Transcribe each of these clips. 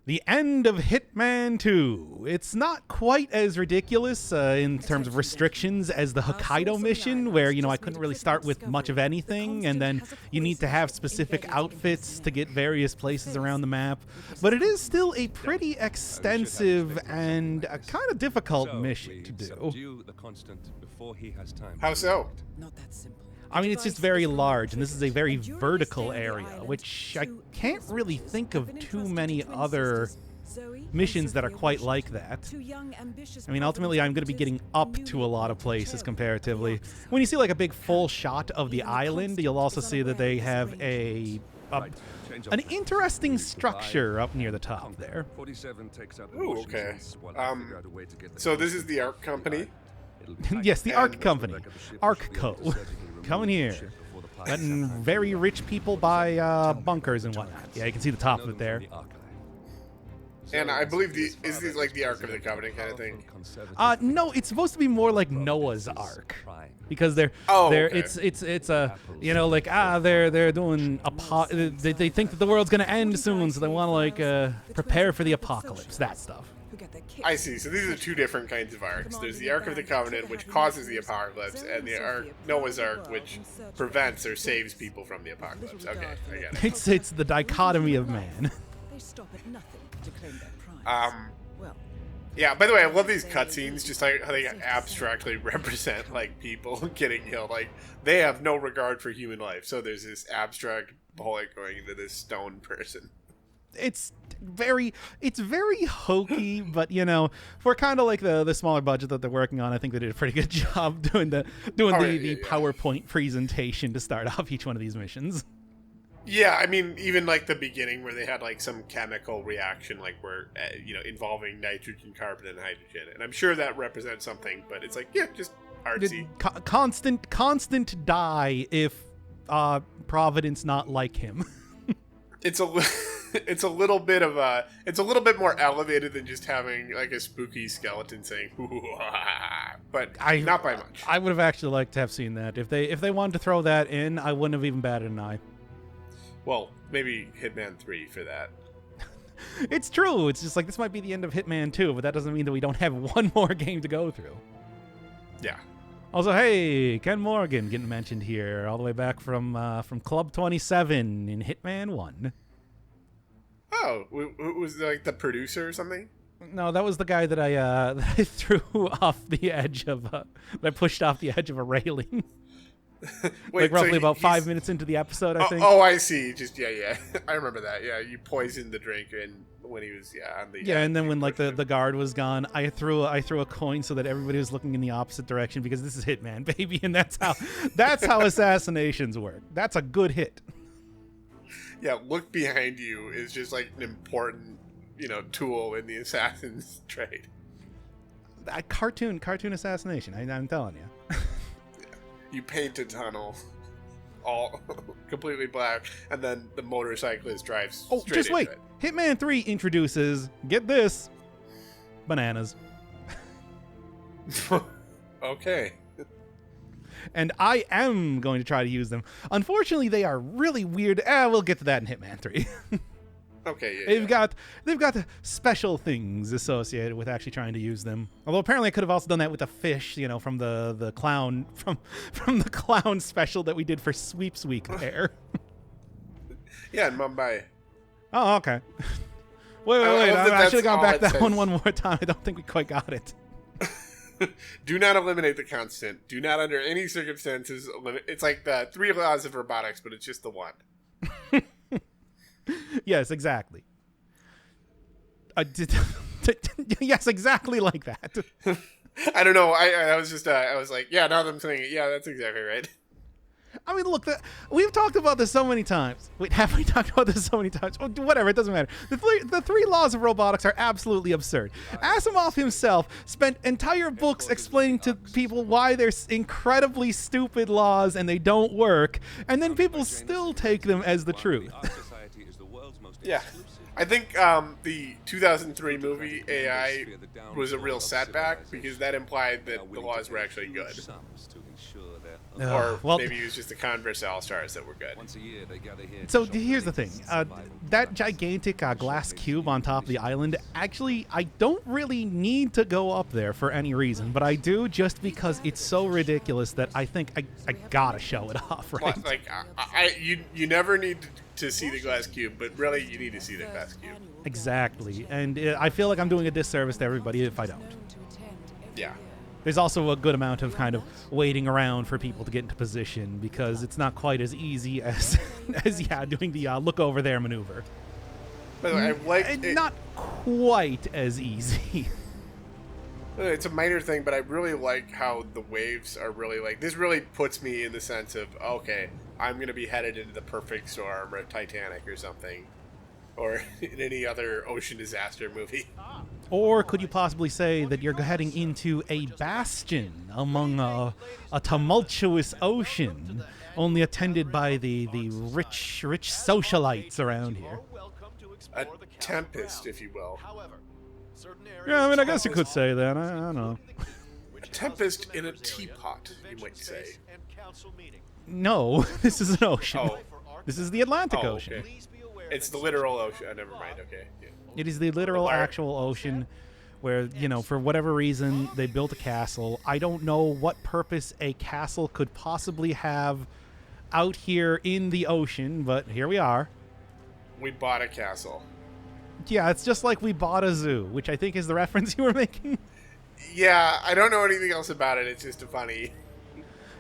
The end of Hitman 2. It's not quite as ridiculous in terms of restrictions as the Hokkaido mission, where, I couldn't really start with much of anything, and then you need to have specific outfits to get various places around the map. But it is still a pretty extensive and a kind of difficult mission to do. How so? Not that simple. I mean, it's just very large, and this is a very vertical area, which I can't really think of too many other missions that are quite like that. I mean, ultimately, I'm going to be getting up to a lot of places comparatively. When you see like a big full shot of the island, you'll also see that they have an interesting structure up near the top there. Ooh, okay. So this is the ARC company? Yes, the ARC company. ARCco. Coming here. Letting very rich people buy bunkers and whatnot. Yeah, you can see the top of it there. And I believe is these like the Ark of the Covenant kind of thing? No, it's supposed to be more like Noah's Ark, because they're okay. it's a they're doing they think that the world's gonna end soon, so they want to like prepare for the apocalypse, that stuff. I see. So these are two different kinds of arcs. There's the Ark of the Covenant, which causes the apocalypse, and the Ark, Noah's Ark, which prevents or saves people from the apocalypse. Okay, I get it. It's the dichotomy of man. They stop at nothing to claim their prize. Yeah, by the way, I love these cutscenes, just like how they abstractly represent like people getting killed. Like they have no regard for human life. So there's this abstract bullet going into this stone person. It's very hokey, but for kind of like the smaller budget that they're working on, I think they did a pretty good job doing the PowerPoint presentation to start off each one of these missions. Yeah, I mean, even like the beginning where they had like some chemical reaction, like where involving nitrogen, carbon, and hydrogen, and I'm sure that represents something, but it's like just artsy. Constant die if Providence not like him. It's a little bit more elevated than just having like a spooky skeleton saying but not by much. I would have actually liked to have seen that. If they wanted to throw that in, I wouldn't have even batted an eye. Well, maybe Hitman 3 for that. It's true. It's just like this might be the end of Hitman 2, but that doesn't mean that we don't have one more game to go through. Yeah. Also, hey, Ken Morgan getting mentioned here, all the way back from Club 27 in Hitman 1. Oh, was like the producer or something? No, that was the guy that I threw off the edge of that I pushed off the edge of a railing. Wait, like roughly about 5 minutes into the episode, I think. Oh, I see. Just yeah. I remember that. Yeah, you poisoned the drink and when he was on the and then when like the guard was gone, I threw a coin so that everybody was looking in the opposite direction because this is Hitman, baby, and that's how assassinations work. That's a good hit. Yeah, look behind you is just like an important tool in the assassin's trade. Cartoon assassination. I'm telling you. You paint a tunnel all completely black, and then the motorcyclist drives straight just wait. into it. Hitman 3 introduces, get this, bananas. Okay. And I am going to try to use them. Unfortunately, they are really weird. We'll get to that in Hitman 3. Okay, They've got the special things associated with actually trying to use them. Although apparently I could have also done that with the fish, from the clown from the clown special that we did for Sweeps Week there. Yeah, in Mumbai. Oh, okay. Wait. I should have gone back that one more time. I don't think we quite got it. Do not eliminate the constant. Do not under any circumstances eliminate. It's like the 3 laws of robotics, but it's just the one. Yes, exactly. Yes, exactly like that. I don't know. I was just I was like, yeah. Now that I'm saying it, yeah, that's exactly right. I mean, look, we've talked about this so many times. Wait, have we talked about this so many times? Oh, whatever, it doesn't matter. The three laws of robotics are absolutely absurd. Asimov himself spent entire books explaining to people why they're incredibly stupid laws and they don't work, and then people still take them as the truth. Yeah. I think the 2003 movie AI was a real setback because that implied that the laws were actually good. Or well, maybe it was just the Converse All-Stars that were good. so here's the thing. That gigantic glass cube on top of the island, actually, I don't really need to go up there for any reason, but I do just because it's so ridiculous that I think I gotta show it off, right? Well, like, you never need to see the glass cube, but really you need to see the glass cube. Exactly, and I feel like I'm doing a disservice to everybody if I don't. Yeah. There's also a good amount of kind of waiting around for people to get into position because it's not quite as easy as doing the look over there maneuver. By the way, I like it. Not quite as easy. It's a minor thing, but I really like how the waves are really like, this really puts me in the sense of, okay, I'm going to be headed into the perfect storm or Titanic or something, or in any other ocean disaster movie. Or could you possibly say that you're heading into a bastion among a tumultuous ocean, only attended by the rich socialites around here? A tempest, if you will. Yeah, I mean, I guess you could say that. I don't know. A tempest in a teapot, you might say. No, this is an ocean. Oh. This is the Atlantic Oh, Ocean. okay. It's the literal ocean. Oh, never mind. Okay. Yeah. It is the literal actual ocean where, you know, for whatever reason, they built a castle. I don't know what purpose a castle could possibly have out here in the ocean, but here we are. We bought a castle. Yeah, it's just like we bought a zoo, which I think is the reference you were making. Yeah, I don't know anything else about it. It's just a funny.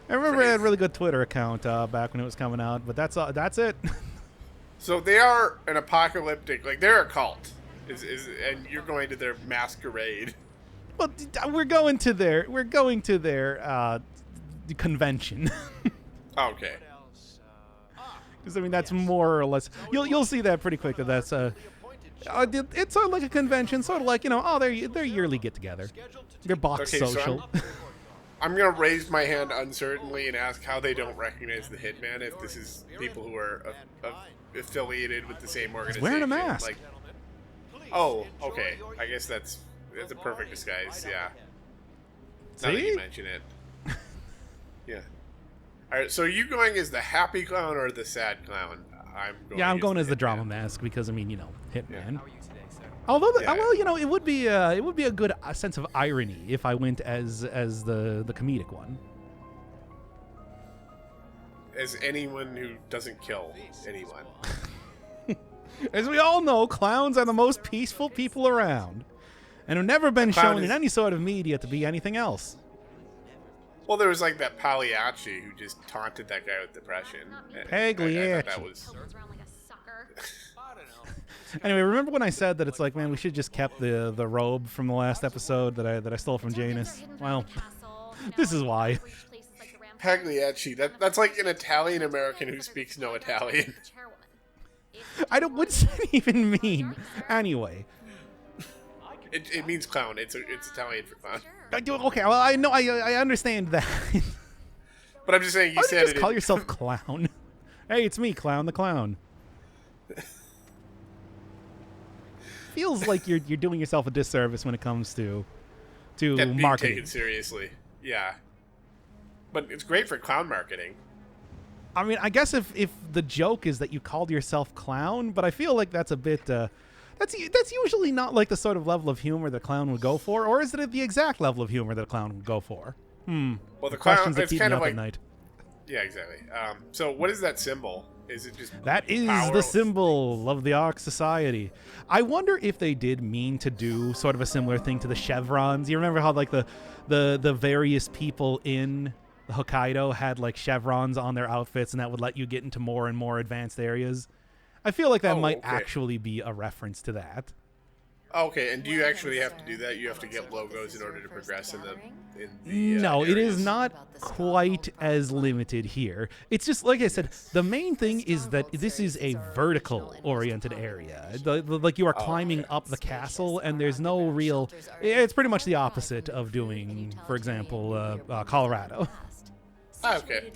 I remember I had a really good Twitter account back when it was coming out, but that's it. So they are an apocalyptic, like they're a cult, and you're going to their masquerade. Well, we're going to their convention. Okay. Because I mean that's more or less you'll see that pretty quick. That's it's sort of like a convention, sort of like, you know, oh, their yearly get together, their box Okay, social. So I'm gonna raise my hand uncertainly and ask how they don't recognize the Hitman if this is people who are affiliated with the same organization. He's wearing a mask. Like, oh, okay. I guess that's a perfect disguise. Yeah. Now that See? you mention it. Yeah. All right. So are you going as the happy clown or the sad clown? I'm going as the Hitman. drama mask because I mean, you know, Hitman. Yeah. Although, Yeah. well, you know, it would be a good sense of irony if I went as the comedic one. As anyone who doesn't kill anyone. As we all know, clowns are the most peaceful people around, and have never been shown in any sort of media to be anything else. Well, there was like that Pagliacci who just taunted that guy with depression. Pagliacci. I thought that was. Anyway, remember when I said that it's like, man, we should just kept the robe from the last episode that I stole from Janus? Well, this is why. Pagliacci. That's like an Italian American who speaks no Italian. What's that even mean? Anyway. It means clown. It's Italian for clown. Okay, well, I know, I understand that. But I'm just saying, you Why don't said you just it. call yourself Clown? Hey, it's me, Clown the Clown. Feels like you're doing yourself a disservice when it comes to Being marketing. taken seriously. Yeah. But it's great for clown marketing. I mean, I guess if the joke is that you called yourself Clown, but I feel like that's a bit. That's usually not like the sort of level of humor that a clown would go for, or is it the exact level of humor that a clown would go for? Well, the Questions clown. that It's keep kind me of up like. at night. Yeah, exactly. So what is that symbol? Is it just That is power? the symbol of the Ark Society. I wonder if they did mean to do sort of a similar thing to the chevrons. You remember how like the various people in Hokkaido had like chevrons on their outfits, and that would let you get into more and more advanced areas? I feel like that might actually be a reference to that. Okay, and do you actually have to do that? You have to get logos in order to progress in the No, it is areas? not quite as limited here. It's just, like I said, the main thing is that this is a vertical-oriented area. Like, you are climbing up the castle, and there's no real... It's pretty much the opposite of doing, for example, Colorado. Okay.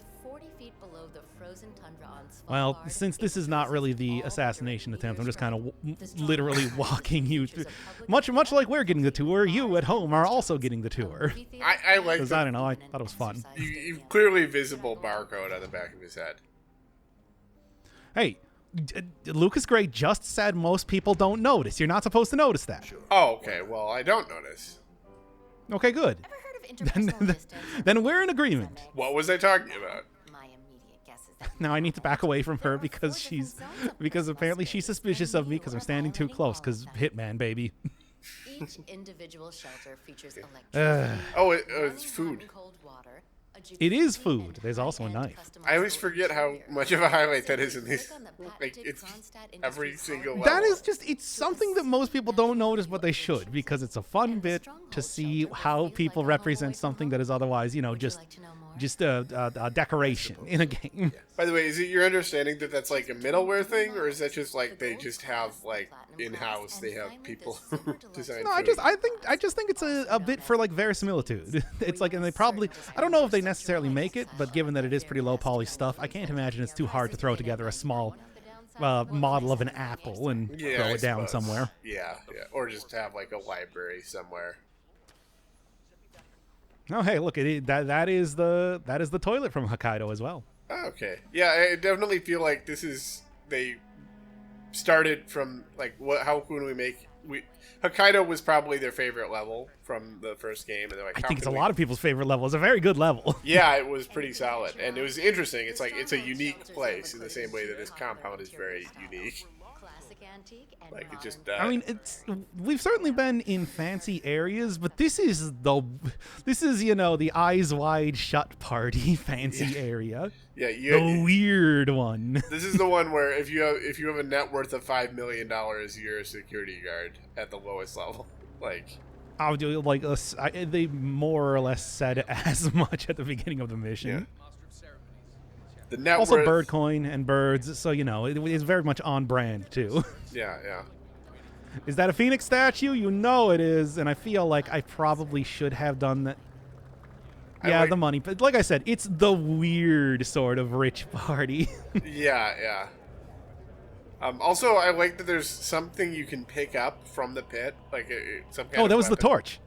Well, since this is not really the assassination attempt, I'm just kind of literally walking you through. Much like we're getting the tour, you at home are also getting the tour. I like Because I don't know, I thought it was fun. You clearly visible barcode on the back of his head. Hey, Lucas Gray just said most people don't notice. You're not supposed to notice that. Oh, okay. Well, I don't notice. Okay, good. Then we're in agreement. What was I talking about? Now I need to back away from her because apparently she's suspicious of me because I'm standing too close because Hitman, baby. Each individual shelter features electricity. It's food. It is food. There's also a knife. I always forget how much of a highlight that is in these. Like, it's every single level. That is just, it's something that most people don't notice, but they should, because it's a fun bit to see how people represent something that is otherwise, just a decoration in a game. By the way, is it your understanding that that's like a middleware thing, or is that just like they just have like in-house they have people design? No, I just think it's a bit for like verisimilitude. It's like, and they probably, I don't know if they necessarily make it, but given that it is pretty low poly stuff, I can't imagine it's too hard to throw together a small model of an apple and throw it down somewhere. Yeah, or just have like a library somewhere. Oh, hey, look, that is the toilet from Hokkaido as well. Oh, okay. Yeah, I definitely feel like they started from like how can we make Hokkaido was probably their favorite level from the first game, and they're like, I think it's a lot of people's favorite level. It's a very good level. Yeah, it was pretty solid, and it was interesting. It's like it's a unique place in the same way that this compound is very unique. Like it just. I mean, we've certainly been in fancy areas, but this is the eyes wide shut party fancy area. Yeah, the weird one. This is the one where if you have a net worth of $5 million, you're a security guard at the lowest level. Like. I'll do like they more or less said as much at the beginning of the mission. Yeah. The net also worth, Birdcoin and birds, so it is very much on brand too. Yeah. Is that a Phoenix statue? You know it is, and I feel like I probably should have done that. Yeah, the money, but like I said, it's the weird sort of rich party. Yeah. Also, I like that there's something you can pick up from the pit, like some kind of that was weapon. the torch.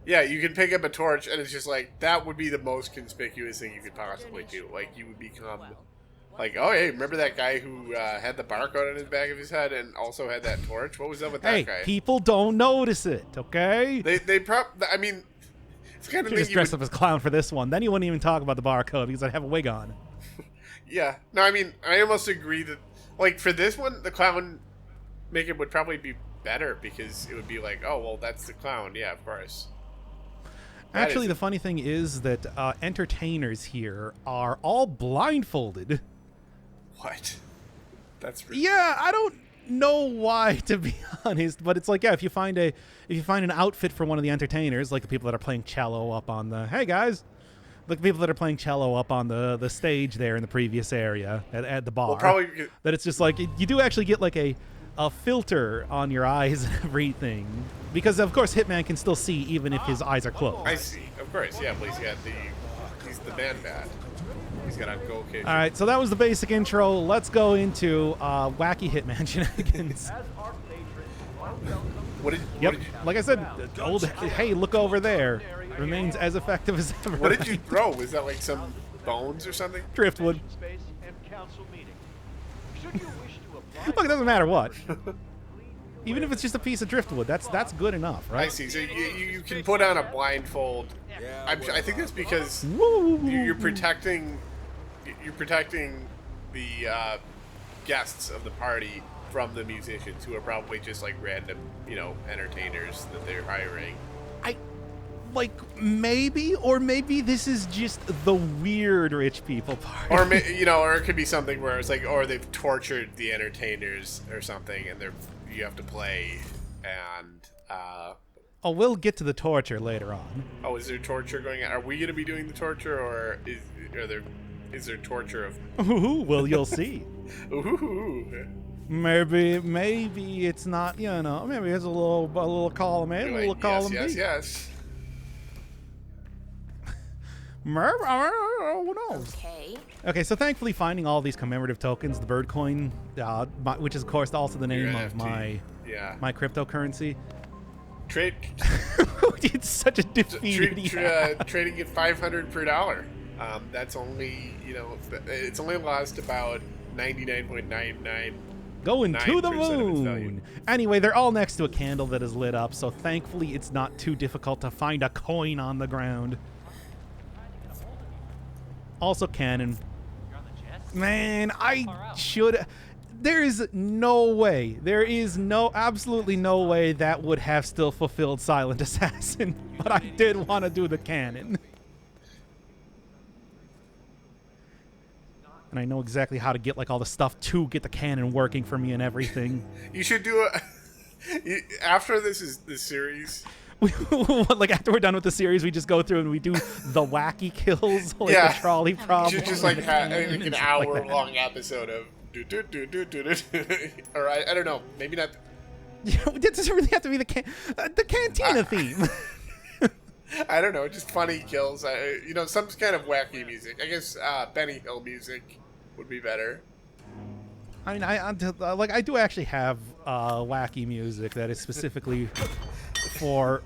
Yeah, you can pick up a torch, and it's just like, that would be the most conspicuous thing you could possibly do. Like, you would become, like, oh, hey, remember that guy who had the barcode on his back of his head and also had that torch? What was up with that guy? Hey, people don't notice it, okay? I mean, it's kind of Should just dress up as clown for this one. Then you wouldn't even talk about the barcode because I'd have a wig on. Yeah. No, I mean, I almost agree that, like, for this one, the clown makeup would probably be better because it would be like, oh, well, that's the clown. Yeah, of course. Actually, the funny thing is that entertainers here are all blindfolded. What? That's ridiculous. Yeah, I don't know why, to be honest, but it's like, yeah, if you find an outfit for one of the entertainers, like the people that are playing cello up on the like the people that are playing cello up on the stage there in the previous area at the bar, that it's just like you do actually get like a filter on your eyes and everything, because of course Hitman can still see even if his eyes are closed. I see, of course, yeah. But he's the man bat. He's got a gold cage. All right, so that was the basic intro. Let's go into wacky Hitman shenanigans. Like I said, old hey, look over there remains as effective as ever. What did you throw? Was that like some bones or something? Driftwood. Look, it doesn't matter what. Even if it's just a piece of driftwood, that's good enough, right? I see. So you can put on a blindfold. I think that's because you're protecting the guests of the party from the musicians, who are probably just like random, entertainers that they're hiring. Maybe this is just the weird rich people party. Or or it could be something where it's like, or they've tortured the entertainers or something, and you have to play, and we'll get to the torture later on. Oh, is there torture going on? Are we going to be doing the torture, or is there torture of? Ooh, well, you'll see. Ooh. Maybe it's not. Maybe it's a little column A, a little column B. Yes. Well, who knows? Okay. Okay, so thankfully finding all these commemorative tokens, the Birdcoin, which is of course also the name of my cryptocurrency. Trade. It's such a defeated. Trading at 500 per dollar. That's only, it's only lost about 99.99. Going to the 9% of its value. moon. Anyway, they're all next to a candle that is lit up, so thankfully it's not too difficult to find a coin on the ground. Also cannon. Man, I should... There is absolutely no way that would have still fulfilled Silent Assassin, but I did want to do the cannon. And I know exactly how to get like all the stuff to get the cannon working for me and everything. You should do after this series. Like after we're done with the series, we just go through and we do the wacky kills, like the trolley problem. You should just like have like an hour-long episode of or I don't know, maybe not. It doesn't really have to be the cantina theme. I don't know, just funny kills. Some kind of wacky music. I guess Benny Hill music would be better. I mean, I do actually have wacky music that is specifically for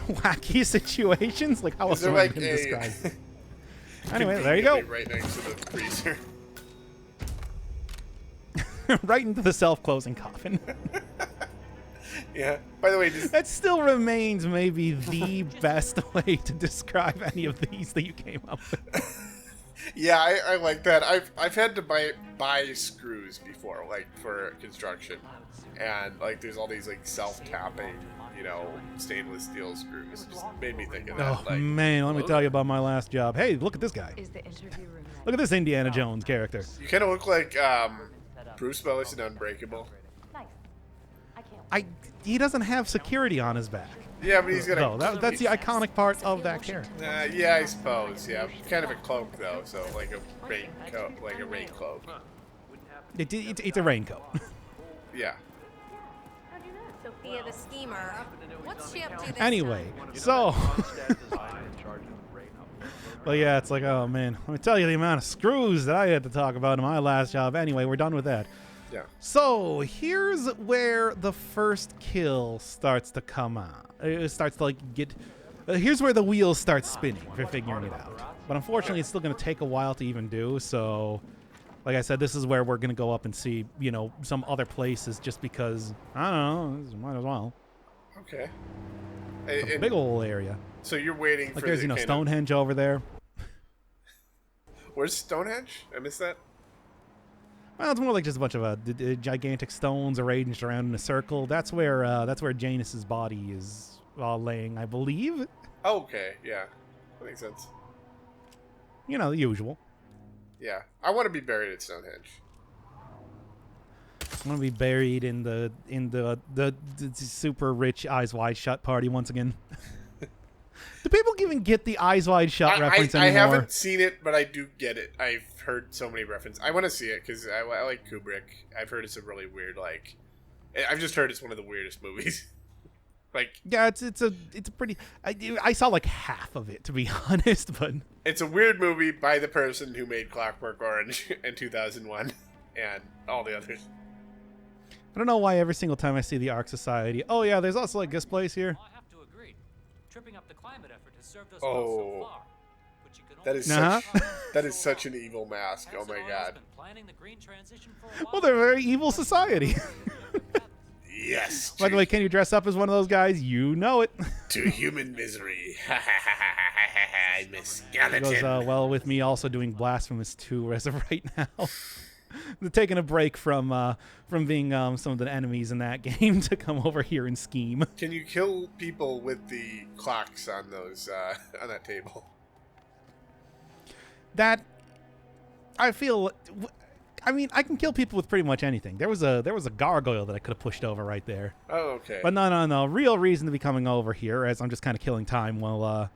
wacky situations. Like how else am I going to describe it? Anyway, there you go. Right next to the freezer. Right into the self-closing coffin. Yeah. By the way, that still remains maybe the best way to describe any of these that you came up with. Yeah, I like that. I've had to buy screws before, like for construction, and like there's all these like self-tapping, stainless steel screws. It just made me think of that. Oh man, let me tell you about my last job. Hey, look at this guy. Look at this Indiana Jones character. You kind of look like Bruce Willis in Unbreakable. He doesn't have security on his back. Yeah, but he's gonna. No, that's the iconic part of that character. Yeah, I suppose. Yeah, kind of a cloak though, so like a raincoat, like a rain cloak. It's a raincoat. Yeah. Sophia the schemer. What's she up to this Anyway, time? so. Well, yeah, it's like, oh man, let me tell you the amount of screws that I had to talk about in my last job. Anyway, we're done with that. Yeah. So here's where the first kill starts to come on. It starts to like get. Here's where the wheels start spinning for figuring it out. But unfortunately, it's still going to take a while to even do. So, like I said, this is where we're going to go up and see, some other places, just because I don't know, might as well. Okay. It's a big old area. So you're waiting for there's Stonehenge over there. Where's Stonehenge? I missed that. Well, it's more like just a bunch of gigantic stones arranged around in a circle. That's where Janus's body is laying, I believe. Oh, okay, yeah, that makes sense. The usual. Yeah, I want to be buried at Stonehenge. I want to be buried in the super rich Eyes Wide Shut party once again. Do people even get the Eyes Wide Shut reference anymore? I haven't seen it, but I do get it. I've heard so many references. I want to see it because I like Kubrick. I've heard it's a really weird, I've just heard it's one of the weirdest movies. Yeah, it's a pretty. I saw like half of it, to be honest, but it's a weird movie by the person who made Clockwork Orange in 2001 and all the others. I don't know why every single time I see the Ark Society. Oh yeah, there's also like this place here. I have to agree. Tripping up the climate effort has served us well so far. But you can that is such an evil mask. Oh my god. Well, they're a very evil society. Yes. By the way, can you dress up as one of those guys? You know it. To human misery. I'm a skeleton. It goes well with me also doing Blasphemous 2 as of right now. They're taking a break from being some of the enemies in that game to come over here and scheme. Can you kill people with the clocks on those on that table? That I feel. I mean, I can kill people with pretty much anything. There was a gargoyle that I could have pushed over right there. Oh, okay. But no. Real reason to be coming over here, as I'm just kind of killing time while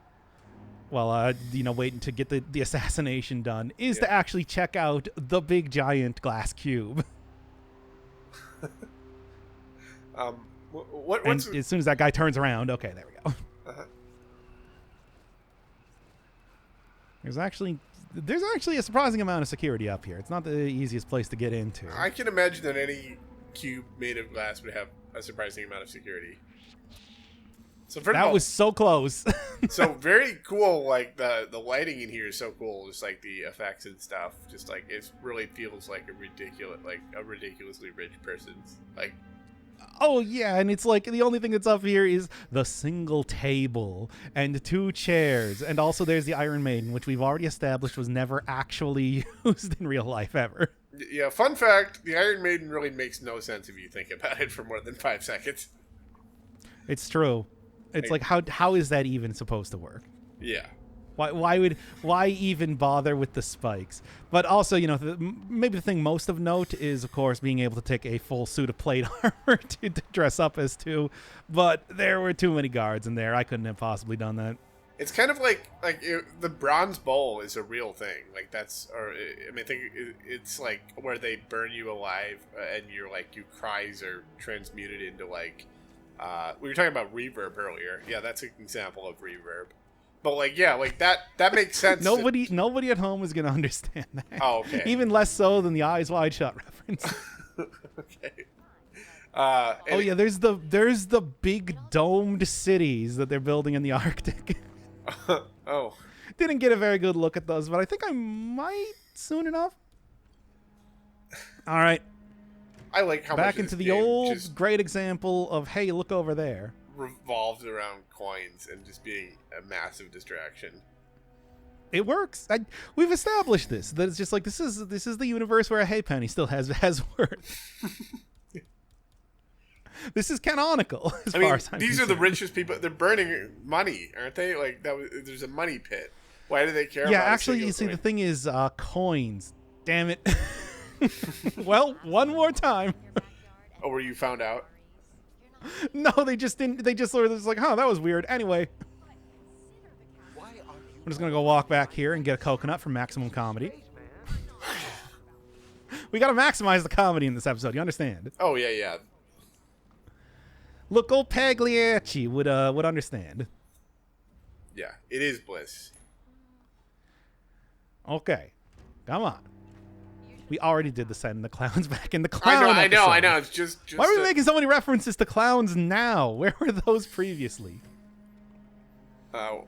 waiting to get the assassination done, is to actually check out the big giant glass cube. What's as soon as that guy turns around, okay, there we go. Uh-huh. There's actually There's actually a surprising amount of security up here. It's not the easiest place to get into. I can imagine that any cube made of glass would have a surprising amount of security. So That was so close. so very cool. Like the lighting in here is so cool. Just like the effects and stuff. Just like it really feels like a ridiculously rich person's like. Oh yeah, and it's like the only thing that's up here is the single table and 2 chairs, and also there's the Iron Maiden, which we've already established was never actually used in real life ever. Yeah, fun fact: the Iron Maiden really makes no sense if you think about it for more than 5 seconds. It's true. It's like how is that even supposed to work? Yeah. Why even bother with the spikes? But also, you know, maybe the thing most of note is, of course, being able to take a full suit of plate armor to dress up as 2. But there were too many guards in there. I couldn't have possibly done that. It's kind of like the bronze bowl is a real thing. Like that's, I mean, I think it's like where they burn you alive and your cries are transmuted into like, we were talking about reverb earlier. Yeah, that's an example of reverb. But like, yeah, like that makes sense. Nobody at home is gonna understand that. Oh, okay. Even less so than the Eyes Wide Shut reference. Okay. Oh yeah, there's the big domed cities that they're building in the Arctic. Oh. Didn't get a very good look at those, but I think I might soon enough. All right. I like how back much into the old great example of, hey, look over there. Revolves around coins and just being a massive distraction. It works. We've established this. That it's just like this is the universe where a halfpenny still has worth. This is canonical. As far as I'm these concerned. are the richest people. They're burning money, aren't they? Like there's a money pit. Why do they care? Yeah, about actually, you see, the thing is, coins. Damn it. Well, one more time. Oh, were you found out? No, they just didn't. They just sort of was like, huh, that was weird. Anyway, I'm just gonna go walk back here and get a coconut from Maximum Comedy. We gotta maximize the comedy in this episode. You understand? Oh yeah. Look, old Pagliacci would understand. Yeah, it is bliss. Okay, come on. We already did the send the clowns back in the clown I know. episode. It's just Why are we making so many references to clowns now? Where were those previously? Oh.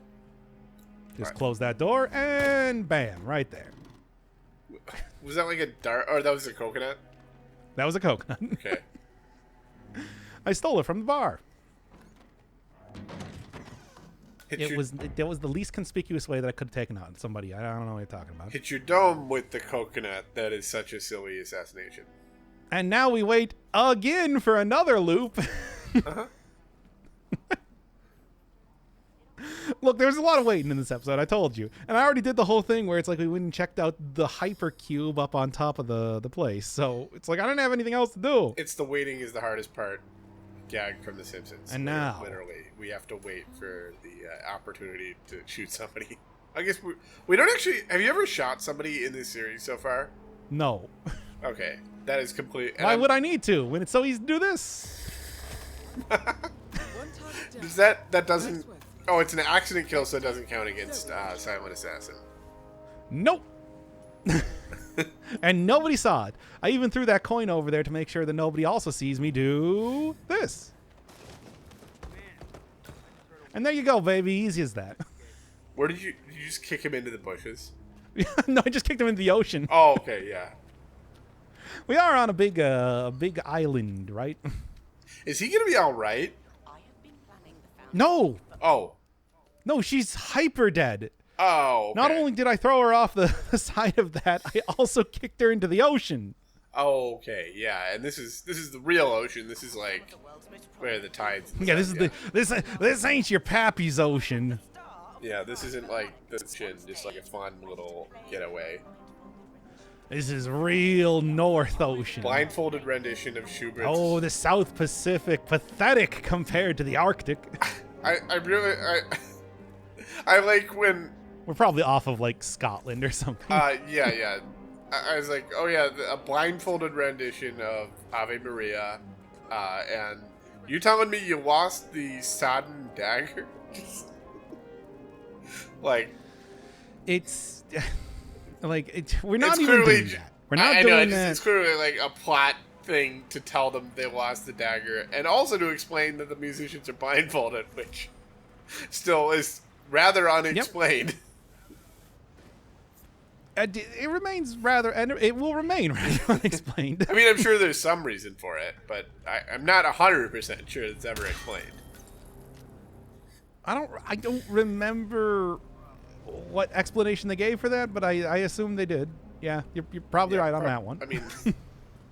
Just close that door and bam, right there. Was that like a dart? Or that was a coconut? That was a coconut. Okay. I stole it from the bar. That was the least conspicuous way that I could have taken out somebody. I don't know what you're talking about. Hit your dome with the coconut. That is such a silly assassination. And now we wait again for another loop. Uh-huh. Look, there's a lot of waiting in this episode, I told you. And I already did the whole thing where it's like we went and checked out the hypercube up on top of the place. So it's like I didn't have anything else to do. It's the waiting is the hardest part. Gag from The Simpsons. And now, literally, we have to wait for the opportunity to shoot somebody. I guess we don't actually. Have you ever shot somebody in this series so far? No. Okay, that is complete. Why would I need to when it's so easy to do this? Does that doesn't? Oh, it's an accident kill, so it doesn't count against Silent Assassin. Nope. And nobody saw it. I even threw that coin over there to make sure that nobody also sees me do this. And there you go, baby. Easy as that. Where did you just kick him into the bushes? No, I just kicked him into the ocean. Oh, okay, yeah. We are on a big island, right? Is he gonna be all right? No. Oh. No, she's hyper dead. Oh. Okay. Not only did I throw her off the side of that, I also kicked her into the ocean. Oh, okay, yeah, and this is the real ocean. This is like where the tides. Yeah, this ain't your pappy's ocean. Yeah, this isn't like the ocean, just like a fun little getaway. This is real North Ocean. Blindfolded rendition of Schubert's. Oh, the South Pacific, pathetic compared to the Arctic. I really like when. We're probably off of like Scotland or something. Yeah. I was like, oh yeah, a blindfolded rendition of Ave Maria, and you telling me you lost the sodden dagger? Like, it's Like, we're not It's even clearly doing that. We're not I doing know, that. it's clearly like a plot thing to tell them they lost the dagger, and also to explain that the musicians are blindfolded, which still is rather unexplained. It remains rather, and it will remain rather unexplained. I mean, I'm sure there's some reason for it, but I'm not 100% sure it's ever explained. I don't remember what explanation they gave for that, but I assume they did. Yeah, you're probably right on that one. I mean,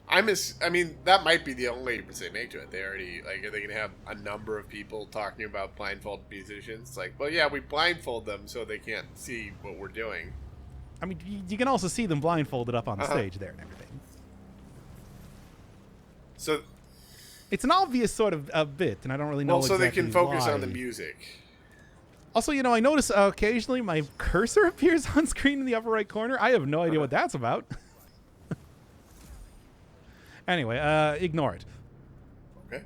I mean, that might be the only difference they make to it. They already, like, are they going to have a number of people talking about blindfolded musicians? Like, well, yeah, we blindfold them so they can't see what we're doing. I mean, you can also see them blindfolded up on the stage there and everything. So it's an obvious sort of a bit, and I don't really know so exactly they can focus why. on the music. Also, you know, I notice occasionally my cursor appears on screen in the upper right corner. I have no idea what that's about. Anyway, ignore it. Okay.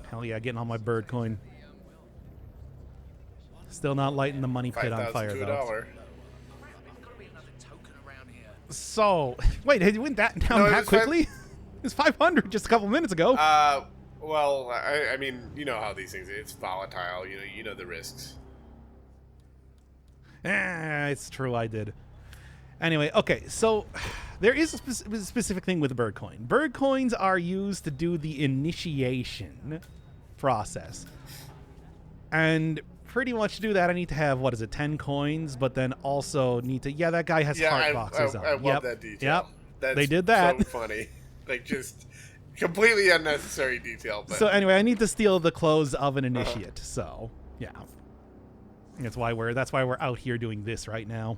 Hell yeah, getting all my Birdcoin. Still not lighting the money pit on fire, $5,000 to though. $1. So, wait, it went down that quickly? It was 500 just a couple minutes ago. Well, I mean, you know how these things. It's volatile. You know the risks. It's true, I did. Anyway, okay, so there is a specific thing with Birdcoin. Birdcoins are used to do the initiation process. And pretty much to do that, I need to have, 10 coins, but then also need to, that guy has heart boxes on. I love that detail. Yep, they did that. So funny. Like, just completely unnecessary detail. But. So anyway, I need to steal the clothes of an initiate, so, yeah. That's why we're out here doing this right now.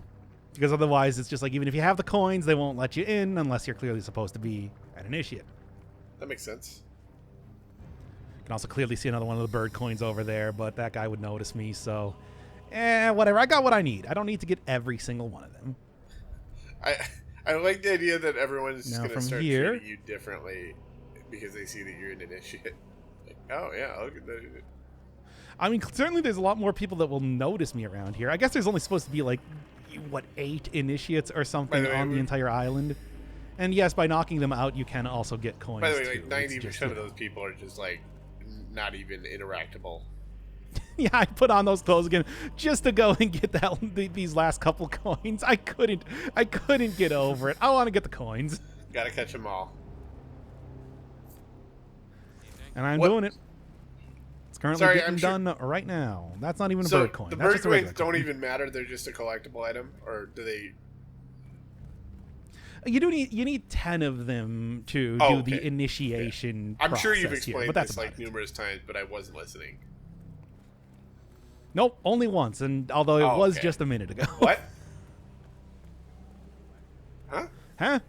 Because otherwise, it's just like, even if you have the coins, they won't let you in unless you're clearly supposed to be an initiate. That makes sense. You can also clearly see another one of the bird coins over there, but that guy would notice me, so... whatever. I got what I need. I don't need to get every single one of them. I like the idea that everyone's just Now going to start here, treating you differently because they see that you're an initiate. Like, oh, yeah, look at that. I mean, certainly there's a lot more people that will notice me around here. I guess there's only supposed to be, 8 initiates or something on the entire island. And yes, by knocking them out, you can also get coins. By the way, too. 90% of those people are just, not even interactable. Yeah, I put on those clothes again just to go and get these last couple coins. I couldn't get over it. I want to get the coins. Gotta catch them all. And I'm doing it. It's currently getting done right now. That's not even a bird coin. The That's bird just a regular coins don't coin. even matter. They're just a collectible item, or do they? You need 10 of them to do the initiation. I'm sure you've process explained here, this numerous times, but I wasn't listening. Nope, only once, and although it was just a minute ago. What? Huh? Huh?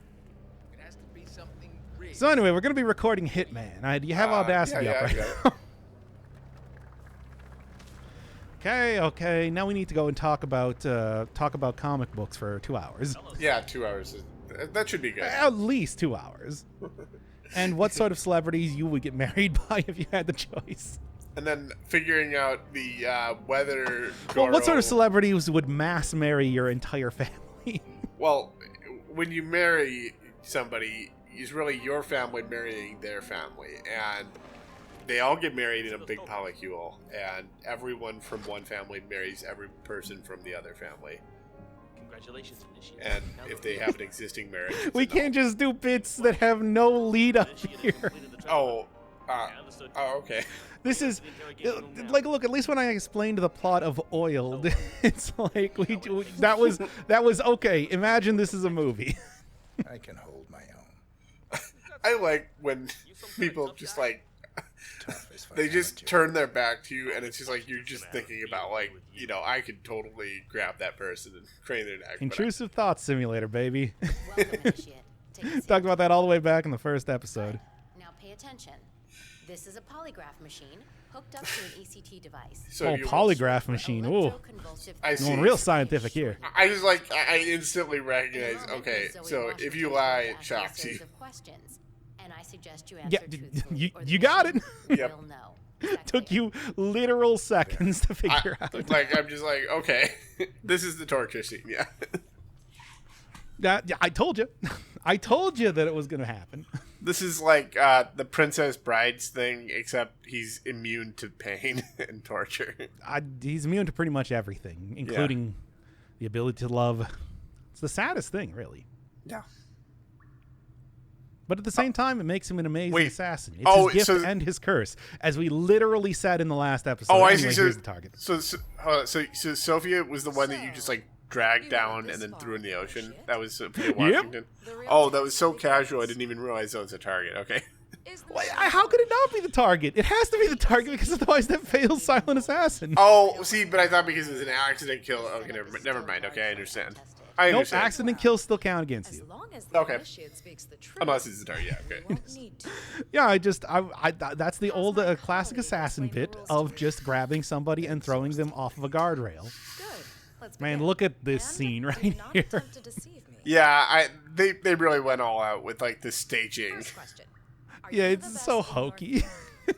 So anyway, we're going to be recording Hitman. Do you have Audacity up right now? Okay. Now we need to go and talk about comic books for 2 hours. Yeah, 2 hours. That should be good. At least 2 hours. And what sort of celebrities you would get married by if you had the choice. And then figuring out the whether. Well, what sort of celebrities would mass marry your entire family? Well, when you marry somebody, it's really your family marrying their family, and they all get married in a big polycule, and everyone from one family marries every person from the other family. Congratulations, initiate. And if they have an existing marriage, We can't just do bits that have no lead up here. Okay. This is look. At least when I explained the plot of Oiled, it's like that was okay. Imagine this is a movie. I can hold my own. I like when people just they just turn their back to you, and it's just like you're just thinking about I could totally grab that person and crane their neck. Intrusive Thoughts Simulator, baby. Welcome, initiate. Take a seat. Talked about that all the way back in the first episode. Now pay attention. This is a polygraph machine hooked up to an ECT device. So polygraph machine. Ooh, I see. going real scientific here. I just I instantly recognize. Okay, so if you lie, it shocks you. And I suggest you Yeah, answer truthfully, you or the got it. machine Yep. will know. Is that Took clear? you literal seconds to figure out. I'm just okay, this is the torture scene. Yeah. I told you. I told you that it was going to happen. This is like the Princess Brides thing, except he's immune to pain and torture. He's immune to pretty much everything, including the ability to love. It's the saddest thing, really. Yeah. But at the same time, it makes him an amazing assassin. It's his gift and his curse, as we literally said in the last episode. Oh, anyway, I see. Here's the target. So Sophia was the one that you just like dragged down and then threw in the ocean. That was Sophia Washington. Yep. Oh, that was so casual. I didn't even realize that was a target. Okay. How could it not be the target? It has to be the target because otherwise that fails Silent Assassin. Oh, see, but I thought because it was an accident kill. Okay, never mind. Okay, I understand. Nope, accident kills still count against you. Okay. Unless it's the target, yeah, okay. Yeah, that's the old classic assassin bit of just grabbing somebody and throwing them off of a guardrail. Man, look at this scene right here. Yeah, they really went all out with like the staging. Yeah, it's so hokey.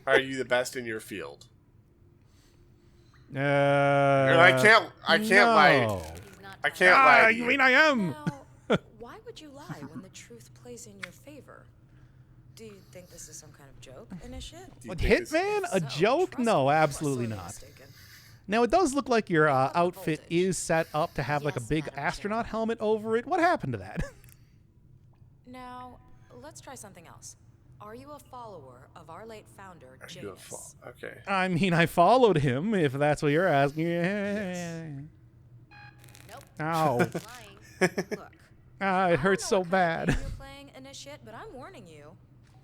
Are you the best in your field? I can't lie. I can't lie. You mean I am? Now, why would you lie when the truth plays in your favor? Do you think this is some kind of joke, Initiate? What, Hitman? A joke? No, absolutely not. Now, it does look like your outfit is set up to have like a big astronaut helmet over it. What happened to that? Now, let's try something else. Are you a follower of our late founder, Janus? Okay. I mean, I followed him, if that's what you're asking. Nope. Ow. Look, It hurts so bad. You're playing Initiate, but I'm warning you.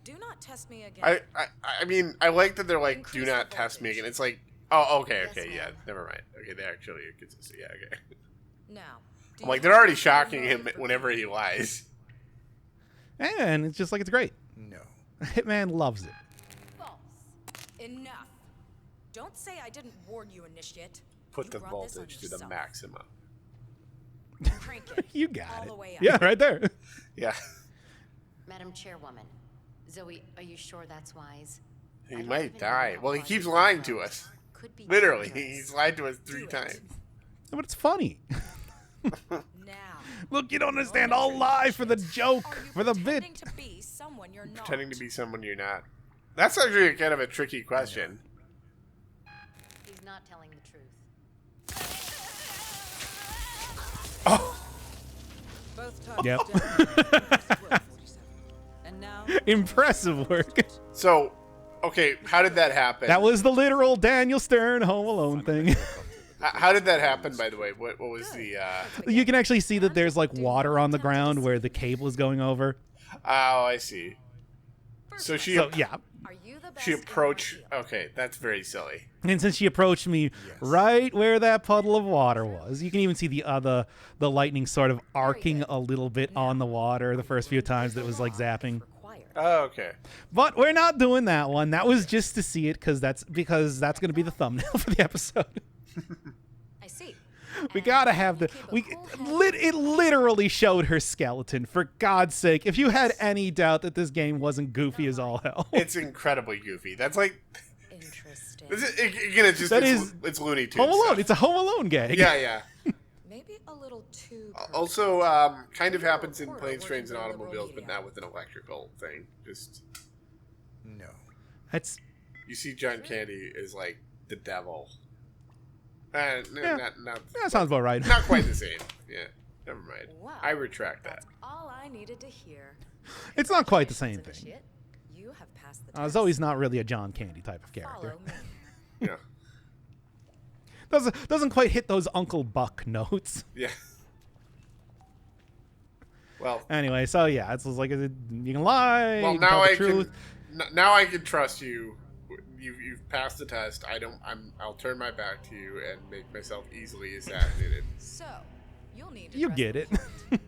Do not test me again. I mean, I like that they're like, do not test me again. It's like, oh, okay, yeah, never mind. Okay, they actually, yeah, okay. Now, I'm like, they're already shocking him whenever he lies. And it's just like, it's great. No. Hitman loves it. False. Enough. Don't say I didn't warn you, Initiate. Put You the brought this on voltage to the yourself. maximum. Crank it. You got all it. the way up. Yeah, right there. Yeah. Madam Chairwoman, Zoe, are you sure that's wise? He might die. Well, he keeps lying to us. Literally, he's lied to us 3 times. But it's funny. Now, Look, you don't understand. I'll lie for the joke, are you for the bit. pretending to be someone you're not? Pretending to be someone you're not. That's actually kind of a tricky question. He's not telling the truth. Oh. Both targets Yep. down. And now Impressive work. So, okay, how did that happen? That was the literal Daniel Stern Home Alone thing. How did that happen, by the way? What was the... You can actually see that there's like water on the ground where the cable is going over. Oh, I see. So yeah. Are you the best she in your approached... field? Okay, that's very silly. And since she approached me right where that puddle of water was, you can even see the lightning sort of arcing a little bit on the water the first few times that it was like zapping. Required. Oh, okay. But we're not doing that one. That was just to see it because that's going to be the thumbnail for the episode. I see. We gotta have the it literally showed her skeleton. For God's sake, if you had any doubt that this game wasn't goofy as all hell, It's incredibly goofy. That's like... Interesting. It's Looney Tunes. Home Alone. stuff. It's a Home Alone gag. Yeah. Maybe a little too. Also, kind of happens in planes, trains, and automobiles, but not with an electrical thing. Just... No. That's You see John Candy is like the devil. Yeah. Not that sounds about right. not quite the same. Yeah, never mind. Wow. I retract that. That's all I needed to hear. It's not quite the same thing. Initiate, you have passed the test. Zoe's not really a John Candy type of character. Follow me. Yeah, Doesn't quite hit those Uncle Buck notes. yeah. Well, Anyway, so yeah, it's just like you can lie. well you can now tell the I truth. can. Now I can trust you. You've passed the test. I'll turn my back to you and make myself easily assassinated. So, you'll need to You dress get with it.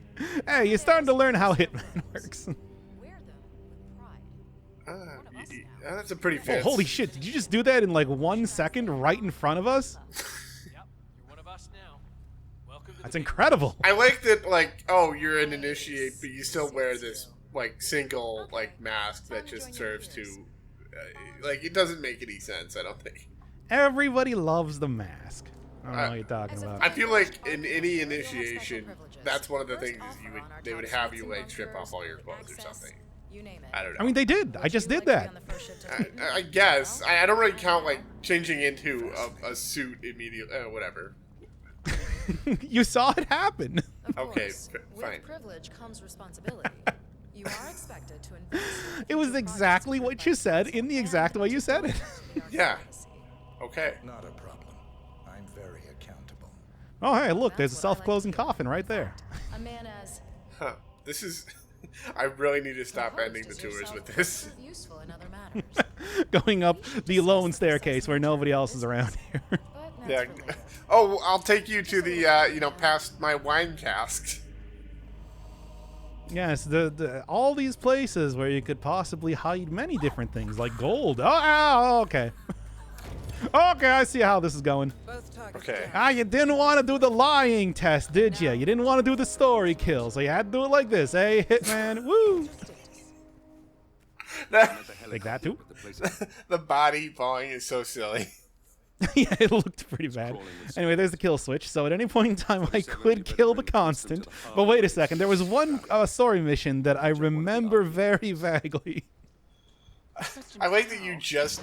Hey, you're starting to learn how Hitman works. Wear them with pride. One of us now. That's a pretty Oh, fancy. holy shit! Did you just do that in like 1 second, right in front of us? Yep, you're one of us now. Welcome to That's the incredible. I like that. Like, oh, you're an initiate, but you still wear this like single like mask that just serves to. Like, it doesn't make any sense. I don't think. Everybody loves the mask. I don't know what you're talking about. I feel like in any initiation, that's one of the things is they would have you like strip off all your clothes or something. You name it. I don't know. I mean, they did. I just did that. I guess I don't really count like changing into a suit immediately. Whatever. You saw it happen. Okay, With fine. privilege comes responsibility. You are expected to invest. It was exactly what you said in the exact way you said it. Yeah. Okay. Not a problem. I'm very accountable. Oh, hey, look, there's a self-closing coffin right there. A man as Huh. This is. I really need to stop ending the tours with this. useful in other matters. Going up the lone staircase where nobody else is around here. But Yeah. that's religion. Oh, I'll take you to the past my wine cask. Yes, all these places where you could possibly hide many different things, like gold. Oh, okay. Okay, I see how this is going. Both targets Okay. down. You didn't want to do the lying test, did you? You didn't want to do the story kill, so you had to do it like this. Hey, Hitman, woo! Like that too? The body falling is so silly. Yeah, it looked pretty bad. Anyway, there's the kill switch. So at any point in time, I could kill the constant. But wait a second. There was one story mission that I remember very vaguely. I like that you just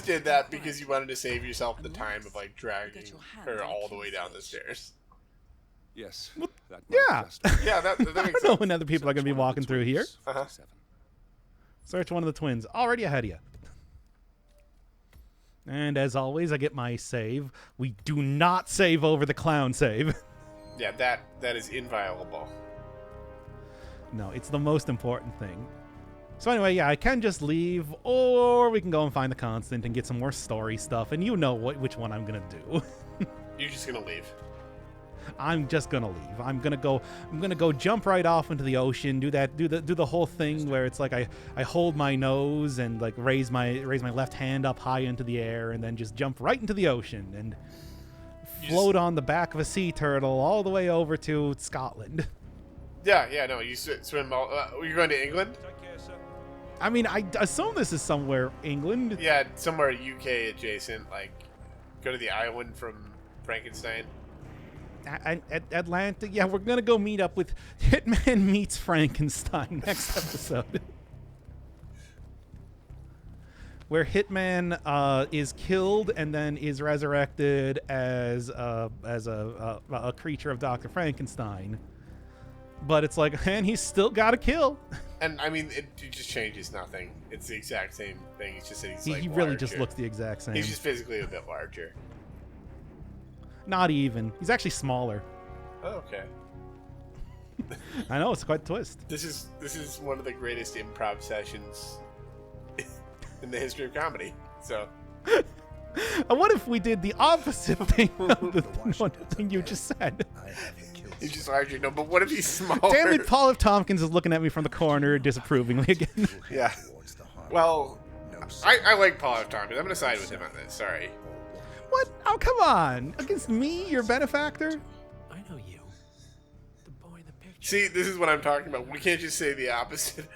did that because you wanted to save yourself the time of like dragging her all the way down the stairs. Yes. Yeah. Yeah, that I makes don't know sense. when other people are going to be walking through here. Uh-huh. Search one of the twins. Already ahead of you. And as always, I get my save. We do not save over the clown save. Yeah, that is inviolable. No, it's the most important thing. So anyway, yeah, I can just leave, or we can go and find the constant and get some more story stuff, and you know which one I'm gonna do. You're just gonna leave. I'm just gonna leave. I'm gonna go jump right off into the ocean, do the whole thing where it's like I hold my nose and like raise my left hand up high into the air and then just jump right into the ocean and float on the back of a sea turtle all the way over to Scotland. Yeah, no, you swim all. You're going to England? I mean, I assume this is somewhere England. Yeah, somewhere UK adjacent. Like, go to the island from Frankenstein. Atlanta. Yeah, we're gonna go meet up with Hitman meets Frankenstein next episode, where Hitman is killed and then is resurrected as a creature of Dr. Frankenstein. But it's like, and he's still got to kill. And I mean, it just changes nothing. It's the exact same thing. It's just that he's like He really larger. just looks the exact same. He's just physically a bit larger. Not even. He's actually smaller. Oh, okay. I know, it's quite a twist. This is one of the greatest improv sessions in the history of comedy. So, What if we did the opposite thing of the one thing you just said? he's just larger. No, but what if he's smaller? Damn it, Paul F. Tompkins is looking at me from the corner disapprovingly again. Yeah. Well, I like Paul F. Tompkins. I'm going to side with him on this. Sorry. What? Oh, come on. Against me, your benefactor? I know you. The boy in the picture. See, this is what I'm talking about. We can't just say the opposite.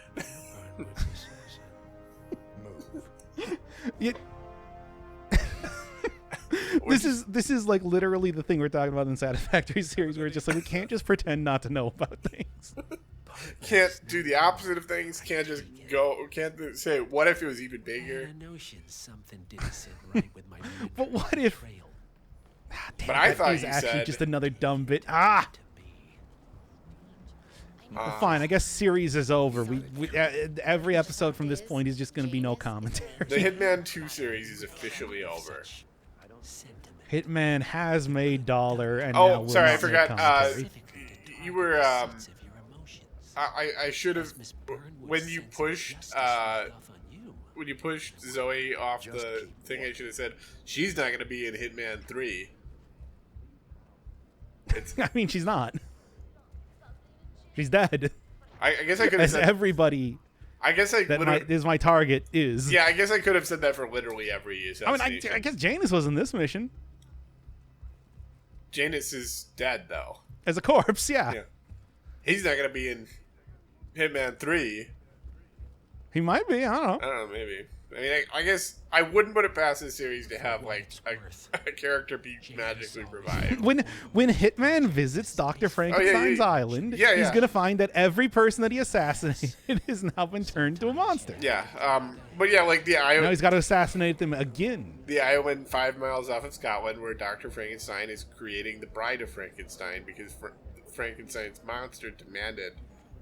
You- This is like literally the thing we're talking about in Satisfactory series, where it's just like we can't just pretend not to know about things. Can't do the opposite of things. Can't just go. Can't say, what if it was even bigger? A notion something didn't sit right with my But what if? trail Damn, But I that thought is you actually said- just another dumb bit. Ah, to be. well, fine. I guess series is over. We every episode from this point is just going to be no commentary. The Hitman 2 series is officially over. Sentiment. Hitman has made dollar, and now Oh, will sorry, I not make forgot. commentary. You were. Sense of your emotions. I should have. Miss Byrne would When you sense pushed. justice off on you. When you pushed Zoe off the thing, I should have said she's not going to be in Hitman 3. It's. I mean, she's not. She's dead. I guess I could have As said. everybody I guess I that literally. is my target is. Yeah, I guess I could have said that for literally every I mean, assassination. I guess Janus was in this mission Janus is dead though. as a corpse. Yeah, Yeah. He's not going to be in Hitman 3. he might be. I don't know. I don't know, maybe. I mean, I guess I wouldn't put it past this series to have like a character be magically revived. When Hitman visits Dr. Frankenstein's island, he's gonna find that every person that he assassinated has now been turned into a monster. Yeah, but yeah, like the island. Now he's got to assassinate them again. The island 5 miles off of Scotland, where Dr. Frankenstein is creating the Bride of Frankenstein because Frankenstein's monster demanded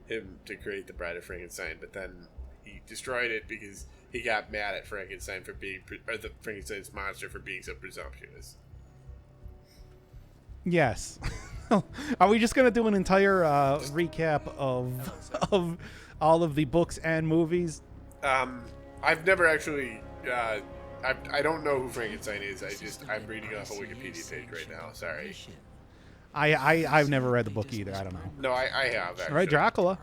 him to create the Bride of Frankenstein, but then he destroyed it because he got mad at Frankenstein for being, or the Frankenstein's monster for being so presumptuous. Yes. Are we just gonna do an entire recap of all of the books and movies? I've never actually. I don't know who Frankenstein is. I'm reading off a Wikipedia page right now. Sorry. I've never read the book either. I don't know. No, I have actually. All right, Dracula.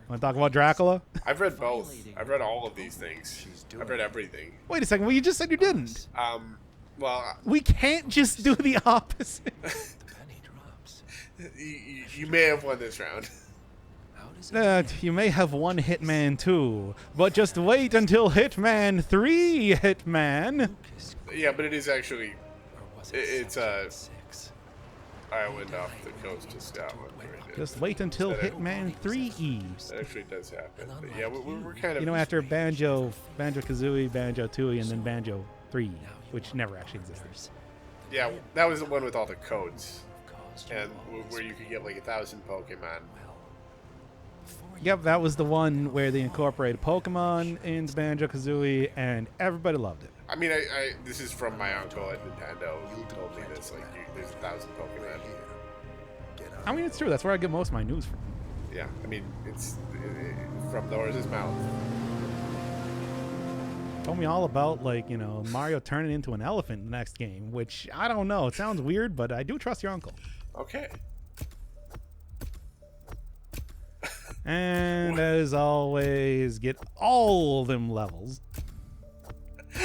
Want to talk about Dracula? I've read both. I've read all of these things. I've read everything. Wait a second. Well, you just said you didn't. Well, we can't just do the opposite. You may have won this round. You may have won Hitman 2, but just wait until Hitman 3, Hitman. Yeah, but it is actually, it's island off the coast of Scotland. Right? Just wait until Hitman 3E. That actually does happen. But yeah, we're kind of... You know, after Banjo-Kazooie, Banjo-Tooie, and then Banjo 3, which never actually existed. Yeah, that was the one with all the codes. And where you could get like 1,000 Pokemon. Yep, that was the one where they incorporated Pokemon into Banjo-Kazooie, and everybody loved it. I mean, this is from my uncle at Nintendo. He told me this. Like, there's 1,000 Pokemon here. I mean, it's true. That's where I get most of my news from. Yeah, I mean, it's from the horse's mouth. Told me all about, like, you know, Mario turning into an elephant in the next game, which, I don't know. It sounds weird, but I do trust your uncle. Okay. And as always, get all them levels.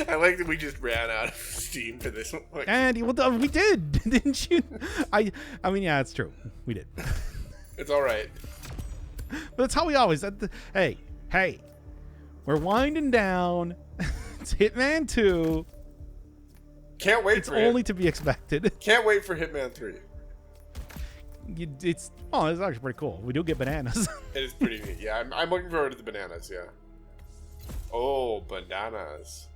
I like that we just ran out of steam for this one. And we did, didn't you? I mean, yeah, it's true. We did. It's all right. But that's how we always. Hey, we're winding down. It's Hitman 2. Can't wait. It's only to be expected. Can't wait for Hitman 3. It's actually pretty cool. We do get bananas. It is pretty neat. Yeah, I'm looking forward to the bananas. Yeah. Oh, bananas.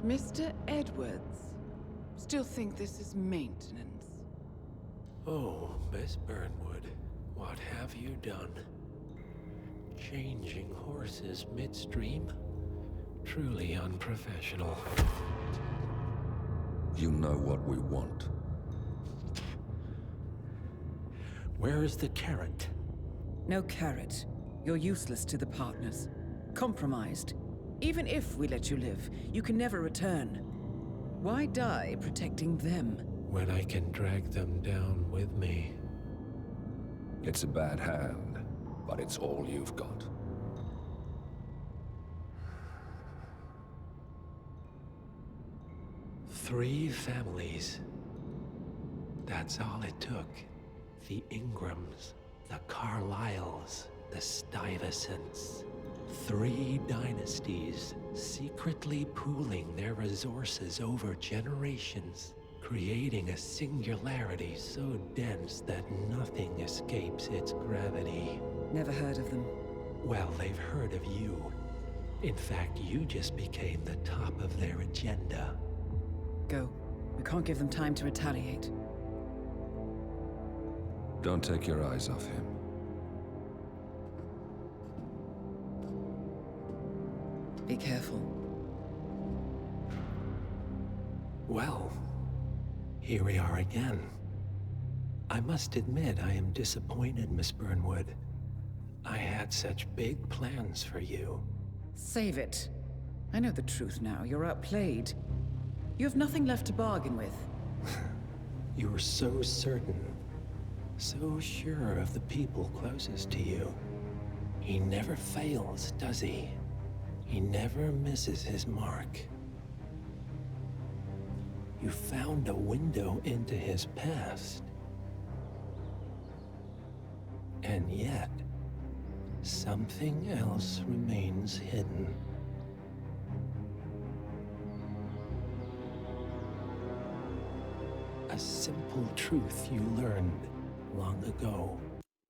Mr. Edwards, still think this is maintenance? Oh, Miss Burnwood, what have you done? Changing horses midstream? Truly unprofessional. You know what we want. Where is the carrot? No carrot. You're useless to the partners. Compromised. Even if we let you live, you can never return. Why die protecting them? When I can drag them down with me. It's a bad hand, but it's all you've got. Three families. That's all it took. The Ingrams, the Carlyles, the Stuyvesants. 3 dynasties, secretly pooling their resources over generations, creating a singularity so dense that nothing escapes its gravity. Never heard of them. Well, they've heard of you. In fact, you just became the top of their agenda. Go. We can't give them time to retaliate. Don't take your eyes off him. Be careful. Well, here we are again. I must admit I am disappointed, Miss Burnwood. I had such big plans for you. Save it. I know the truth now. You're outplayed. You have nothing left to bargain with. You were so certain, so sure of the people closest to you. He never fails, does he? He never misses his mark. You found a window into his past. And yet, something else remains hidden. A simple truth you learned long ago.